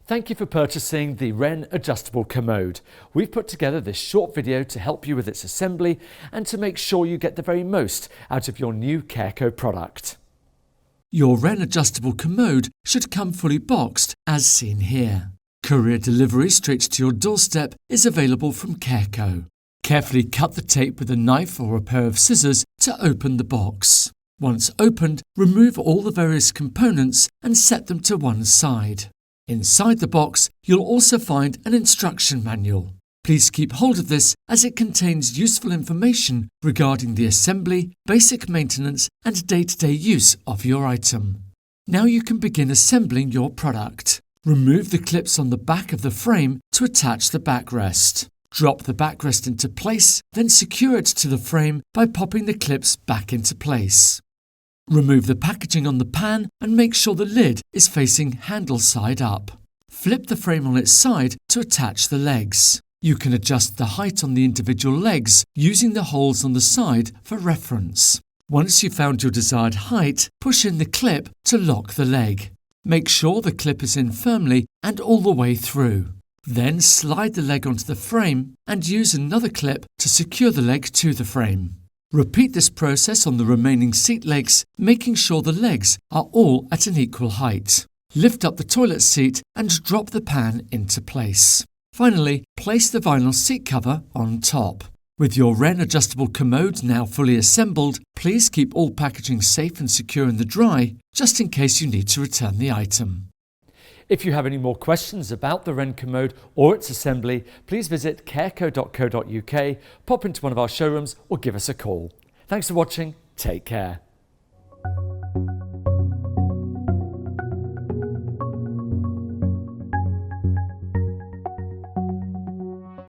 Thank you for purchasing the Wren adjustable commode. We've put together this short video to help you with its assembly and to make sure you get the very most out of your new CareCo product. Your Wren adjustable commode should come fully boxed as seen here. Courier delivery straight to your doorstep is available from CareCo. Carefully cut the tape with a knife or a pair of scissors to open the box. Once opened, remove all the various components and set them to one side. Inside the box, you'll also find an instruction manual. Please keep hold of this as it contains useful information regarding the assembly, basic maintenance and day-to-day use of your item. Now you can begin assembling your product. Remove the clips on the back of the frame to attach the backrest. Drop the backrest into place, then secure it to the frame by popping the clips back into place. Remove the packaging on the pan and make sure the lid is facing handle side up. Flip the frame on its side to attach the legs. You can adjust the height on the individual legs using the holes on the side for reference. Once you've found your desired height, push in the clip to lock the leg. Make sure the clip is in firmly and all the way through. Then slide the leg onto the frame and use another clip to secure the leg to the frame. Repeat this process on the remaining seat legs, making sure the legs are all at an equal height. Lift up the toilet seat and drop the pan into place. Finally, place the vinyl seat cover on top. With your Wren adjustable commode now fully assembled, please keep all packaging safe and secure in the dry, just in case you need to return the item. If you have any more questions about the Wren commode or its assembly, please visit careco.co.uk, pop into one of our showrooms or give us a call. Thanks for watching. Take care.